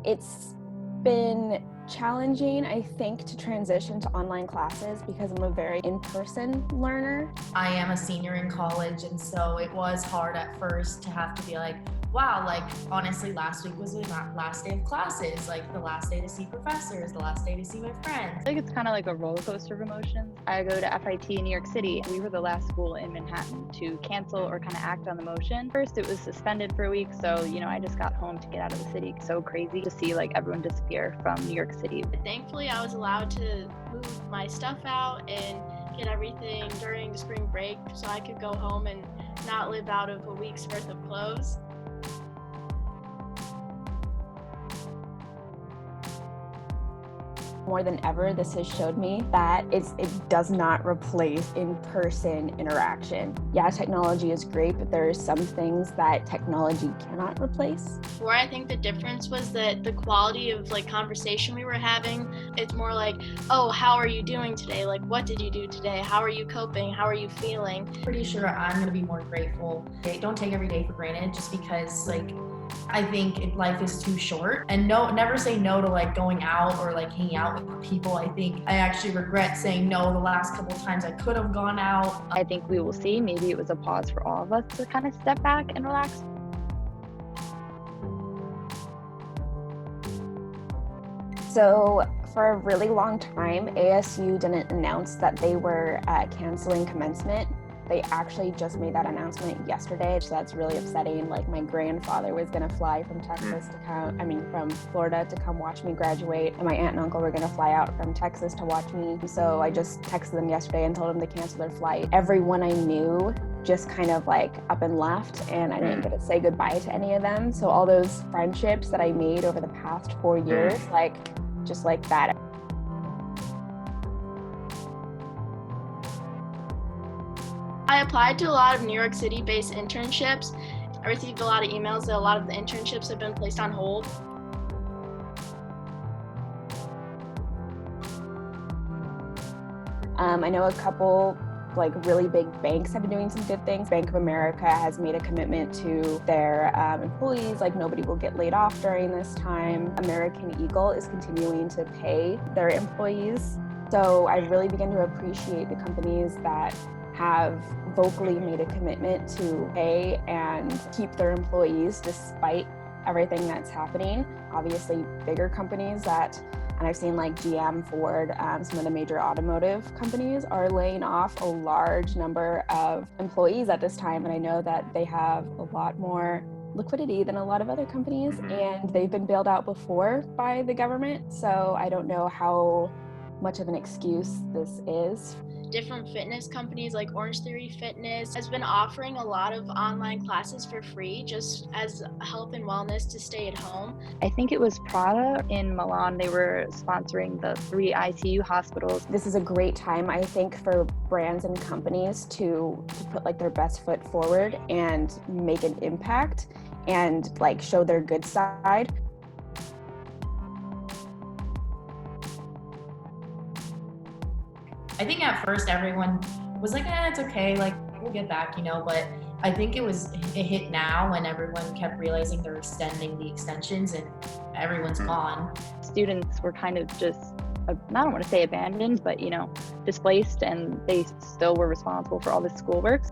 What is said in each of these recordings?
It's been challenging, I think, to transition to online classes because I'm a very in-person learner. I am a senior in college, and so it was hard at first to have to be like, wow, like honestly, last week was the last day of classes, like the last day to see professors, the last day to see my friends. I think it's kind of like a roller coaster of emotions. I go to FIT in New York City. We were the last school in Manhattan to cancel or kind of act on the motion. First, it was suspended for a week, so I just got home to get out of the city. So crazy to see like everyone disappear from New York City. Thankfully, I was allowed to move my stuff out and get everything during spring break so I could go home and not live out of a week's worth of clothes. More than ever, this has showed me that it does not replace in-person interaction. Yeah, technology is great, but there are some things that technology cannot replace. Where I think the difference was that the quality of conversation we were having, it's more like, oh, how are you doing today? Like, what did you do today? How are you coping? How are you feeling? Pretty sure I'm gonna be more grateful. Don't take every day for granted just because I think life is too short, and never say no to going out or hanging out with people. I think I actually regret saying no the last couple of times I could have gone out. I think we will see. Maybe it was a pause for all of us to kind of step back and relax. So for a really long time, ASU didn't announce that they were canceling commencement. They actually just made that announcement yesterday, so that's really upsetting. My grandfather was gonna fly from from Florida to come watch me graduate, and my aunt and uncle were gonna fly out from Texas to watch me. So I just texted them yesterday and told them to cancel their flight. Everyone I knew just kind of up and left, and I didn't get to say goodbye to any of them. So all those friendships that I made over the past 4 years, just like that. I applied to a lot of New York City-based internships. I received a lot of emails that a lot of the internships have been placed on hold. I know a couple really big banks have been doing some good things. Bank of America has made a commitment to their employees, nobody will get laid off during this time. American Eagle is continuing to pay their employees. So I really begin to appreciate the companies that have vocally made a commitment to pay and keep their employees despite everything that's happening. Obviously, bigger companies and I've seen GM, Ford, some of the major automotive companies are laying off a large number of employees at this time. And I know that they have a lot more liquidity than a lot of other companies, and they've been bailed out before by the government. So I don't know how much of an excuse this is. Different fitness companies like Orange Theory Fitness has been offering a lot of online classes for free just as health and wellness to stay at home. I think it was Prada in Milan. They were sponsoring the 3 ICU hospitals. This is a great time, I think, for brands and companies to put their best foot forward and make an impact and show their good side. I think at first everyone was like, it's okay, we'll get back, but I think it hit now when everyone kept realizing they're extending the extensions and everyone's gone. Students were kind of just, I don't want to say abandoned, but displaced, and they still were responsible for all this schoolwork.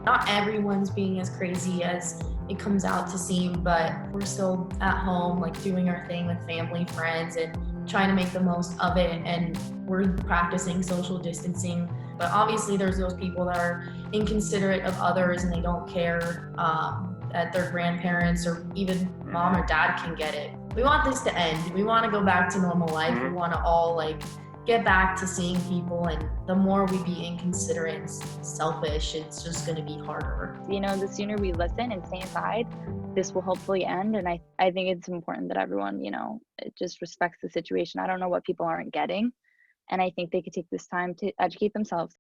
Not everyone's being as crazy as it comes out to seem, but we're still at home, doing our thing with family, friends, and trying to make the most of it. And we're practicing social distancing. But obviously there's those people that are inconsiderate of others and they don't care that their grandparents or even mom or dad can get it. We want this to end. We want to go back to normal life. We want to all get back to seeing people, and the more we be inconsiderate and selfish, it's just going to be harder. The sooner we listen and stay inside, this will hopefully end. And I think it's important that everyone, it just respects the situation. I don't know what people aren't getting, and I think they could take this time to educate themselves.